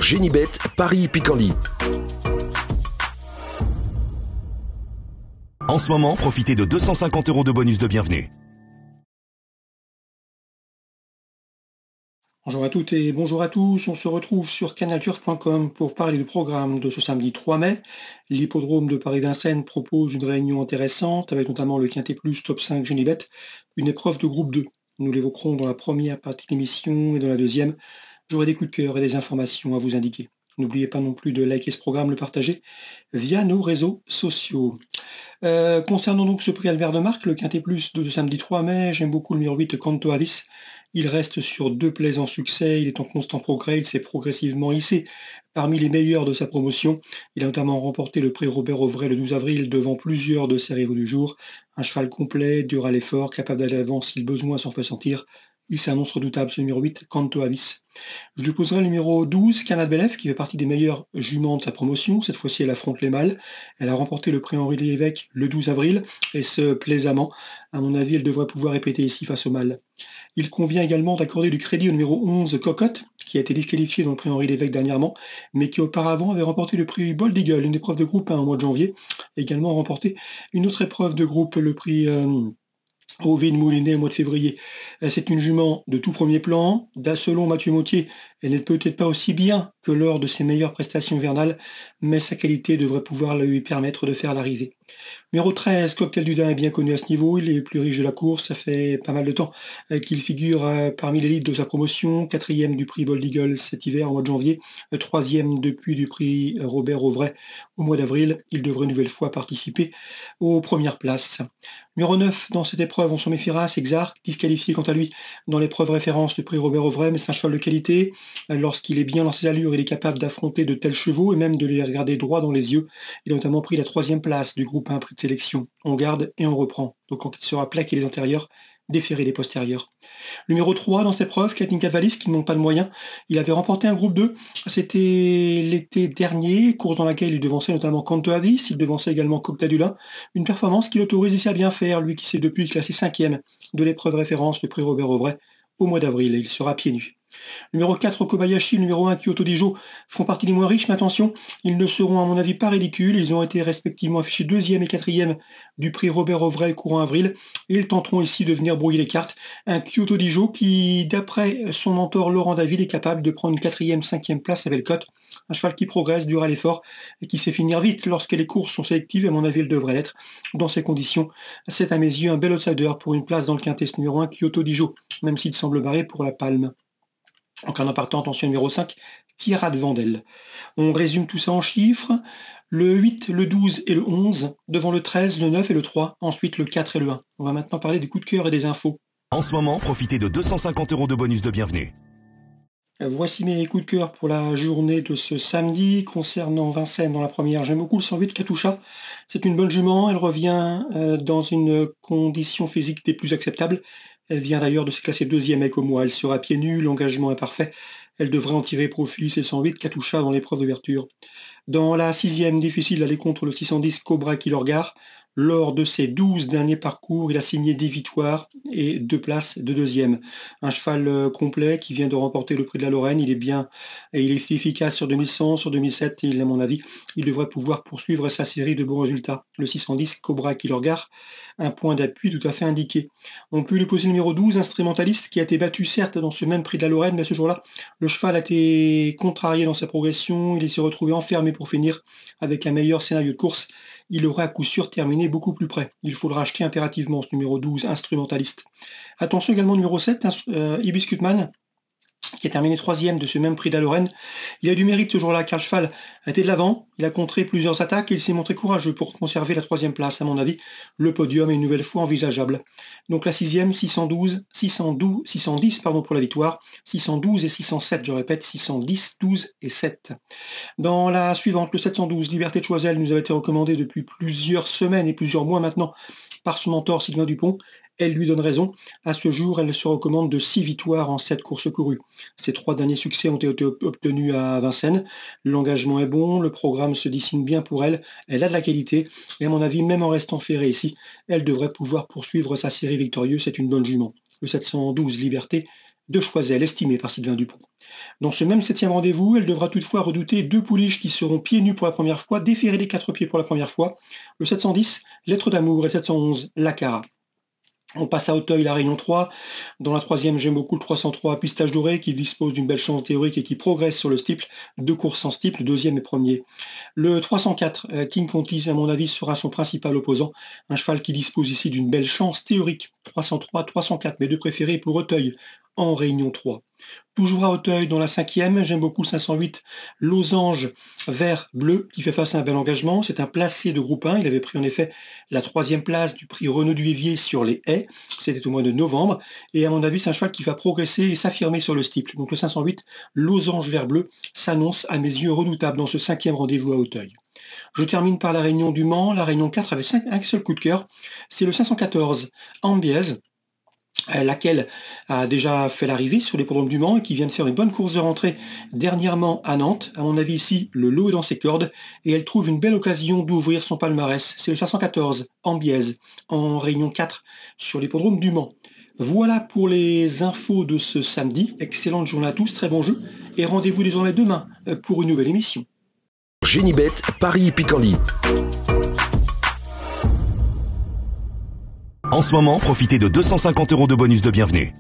Génibet, Paris-Picardie. En ce moment, profitez de 250 € de bonus de bienvenue. Bonjour à toutes et bonjour à tous, on se retrouve sur canalturf.com pour parler du programme de ce samedi 3 mai. L'hippodrome de Paris-Vincennes propose une réunion intéressante avec notamment le Quintet Plus Top 5 Génibet, une épreuve de groupe 2. Nous l'évoquerons dans la première partie de l'émission et dans la deuxième, j'aurai des coups de cœur et des informations à vous indiquer. N'oubliez pas non plus de liker ce programme, le partager via nos réseaux sociaux. Concernant donc ce prix Albert de Marque, le Quintet Plus de samedi 3 mai, j'aime beaucoup le numéro 8 Canto Avis. Il reste sur 2 plaisants succès, il est en constant progrès, il s'est progressivement hissé parmi les meilleurs de sa promotion. Il a notamment remporté le prix Robert Auvray le 12 avril devant plusieurs de ses rivaux du jour. Un cheval complet, dur à l'effort, capable d'aller à l'avant si le besoin s'en fait sentir. Il s'annonce redoutable, ce numéro 8, Canto Avis. Je lui poserai le numéro 12, Canad Belef, qui fait partie des meilleurs juments de sa promotion. Cette fois-ci, elle affronte les mâles. Elle a remporté le prix Henri Lévesque le 12 avril, et ce, plaisamment. À mon avis, elle devrait pouvoir répéter ici face aux mâles. Il convient également d'accorder du crédit au numéro 11, Cocotte, qui a été disqualifié dans le prix Henri Lévesque dernièrement, mais qui auparavant avait remporté le prix Bold Eagle, une épreuve de groupe 1 au mois de janvier. Également remporté une autre épreuve de groupe, le prix Ovine Moulinet au mois de février. C'est une jument de tout premier plan. Selon Mathieu Mautier, elle n'est peut-être pas aussi bien que lors de ses meilleures prestations hivernales, mais sa qualité devrait pouvoir lui permettre de faire l'arrivée. Numéro 13, Cocktail du Dain est bien connu à ce niveau, il est plus riche de la course, ça fait pas mal de temps qu'il figure parmi l'élite de sa promotion, 4e du prix Bold Eagle cet hiver, au mois de janvier, 3e depuis du prix Robert Auvray au mois d'avril. Il devrait une nouvelle fois participer aux premières places. Numéro 9, dans cette épreuve, on s'en méfiera, c'est Xar, disqualifié quant à lui dans l'épreuve référence du prix Robert Auvray, mais c'est un cheval de qualité. Lorsqu'il est bien dans ses allures, il est capable d'affronter de tels chevaux et même de les regarder droit dans les yeux. Il a notamment pris la 3e place du groupe 1 prix de sélection. On garde et on reprend. Donc quand il sera plaqué les antérieurs, déférer les postérieurs. Numéro 3 dans cette épreuve, Katin Cavalis, qui ne manque pas de moyens. Il avait remporté un groupe 2, c'était l'été dernier, course dans laquelle il devançait notamment Canto Avis, il devançait également Cocktail du Dain. Une performance qui l'autorise ici à bien faire, lui qui s'est depuis classé 5e de l'épreuve référence, le prix Robert Auvray, au mois d'avril, et il sera pieds nus. Numéro 4, Kobayashi, numéro 1, Kyoto Dijo font partie des moins riches, mais attention, ils ne seront à mon avis pas ridicules. Ils ont été respectivement affichés 2e et 4e du prix Robert Auvray courant avril, et ils tenteront ici de venir brouiller les cartes. Un Kyoto Dijo qui, d'après son mentor Laurent David, est capable de prendre une 4e, 5e place à Bellecote. Un cheval qui progresse, dur à l'effort, et qui sait finir vite lorsque les courses sont sélectives, et à mon avis, il devrait l'être. Dans ces conditions, c'est à mes yeux un bel outsider pour une place dans le quintet numéro 1, Kyoto Dijo, même s'il semble barré pour la palme. En partant, attention, numéro 5, Tierra de Vandel. On résume tout ça en chiffres. Le 8, le 12 et le 11, devant le 13, le 9 et le 3, ensuite le 4 et le 1. On va maintenant parler des coups de cœur et des infos. En ce moment, profitez de 250 € de bonus de bienvenue. Voici mes coups de cœur pour la journée de ce samedi. Concernant Vincennes dans la première, j'aime beaucoup le 108 Katusha. C'est une bonne jument, elle revient dans une condition physique des plus acceptables. Elle vient d'ailleurs de se classer 2e avec au mois. Elle sera pieds nus, l'engagement est parfait. Elle devrait en tirer profit, c'est 108 Katusha dans l'épreuve d'ouverture. Dans la 6e, difficile d'aller contre le 610 Cobra Kilorgar. Lors de ses 12 derniers parcours, il a signé 10 victoires et 2 places de 2e. Un cheval complet qui vient de remporter le prix de la Lorraine. Il est bien et il est efficace sur 2100, sur 2007. Et à mon avis, il devrait pouvoir poursuivre sa série de bons résultats. Le 610 Cobra Kilorgar, un point d'appui tout à fait indiqué. On peut lui poser le numéro 12, Instrumentaliste, qui a été battu certes dans ce même prix de la Lorraine, mais ce jour-là, le cheval a été contrarié dans sa progression. Il s'est retrouvé enfermé pour finir avec un meilleur scénario de course. Il aura à coup sûr terminé beaucoup plus près. Il faudra acheter impérativement ce numéro 12, Instrumentaliste. Attention également numéro 7, Hibiscutman, qui a terminé 3e de ce même prix de la Lorraine. Il a du mérite ce jour-là, car le cheval a été de l'avant, il a contré plusieurs attaques et il s'est montré courageux pour conserver la 3e place. À mon avis, le podium est une nouvelle fois envisageable. Donc la 6e, 610 pour la victoire, 612 et 607, je répète, 610, 12 et 7. Dans la suivante, le 712, Liberté de Choiseul, nous avait été recommandé depuis plusieurs semaines et plusieurs mois maintenant par son mentor Sylvain Dupont. Elle lui donne raison. À ce jour, elle se recommande de 6 victoires en 7 courses courues. Ses 3 derniers succès ont été obtenus à Vincennes. L'engagement est bon, le programme se dessine bien pour elle. Elle a de la qualité. Et à mon avis, même en restant ferrée ici, elle devrait pouvoir poursuivre sa série victorieuse. C'est une bonne jument. Le 712 Liberté de Choiseul, estimée par Sylvain Dupont. Dans ce même 7e rendez-vous, elle devra toutefois redouter 2 pouliches qui seront pieds nus pour la première fois, déférer les 4 pieds pour la première fois, le 710, Lettre d'amour, et le 711, La Cara. On passe à Auteuil, la Réunion 3. Dans la 3e, j'aime beaucoup le 303, Pistache Doré, qui dispose d'une belle chance théorique et qui progresse sur le steeple. 2 courses en steeple, 2e et 1er. Le 304, King Conti, à mon avis, sera son principal opposant. Un cheval qui dispose ici d'une belle chance théorique. 303, 304, mes 2 préférés pour Auteuil, en Réunion 3. Toujours à Auteuil, dans la 5e, j'aime beaucoup le 508, Losange vert bleu, qui fait face à un bel engagement. C'est un placé de groupe 1. Il avait pris en effet la 3e place du prix Renaud Duvivier sur les haies. C'était au mois de novembre. Et à mon avis, c'est un cheval qui va progresser et s'affirmer sur le steeple. Donc le 508, Losange vert bleu, s'annonce à mes yeux redoutable dans ce 5e rendez-vous à Auteuil. Je termine par la Réunion du Mans. La Réunion 4 avec un seul coup de cœur. C'est le 514, Ambiez, laquelle a déjà fait l'arrivée sur l'hippodrome du Mans et qui vient de faire une bonne course de rentrée dernièrement à Nantes. À mon avis ici, le lot est dans ses cordes et elle trouve une belle occasion d'ouvrir son palmarès. C'est le 514, Ambiez, en Réunion 4 sur l'hippodrome du Mans. Voilà pour les infos de ce samedi. Excellente journée à tous, très bon jeu et rendez-vous désormais demain pour une nouvelle émission. Génibet, Paris Picardie. En ce moment, profitez de 250 € de bonus de bienvenue.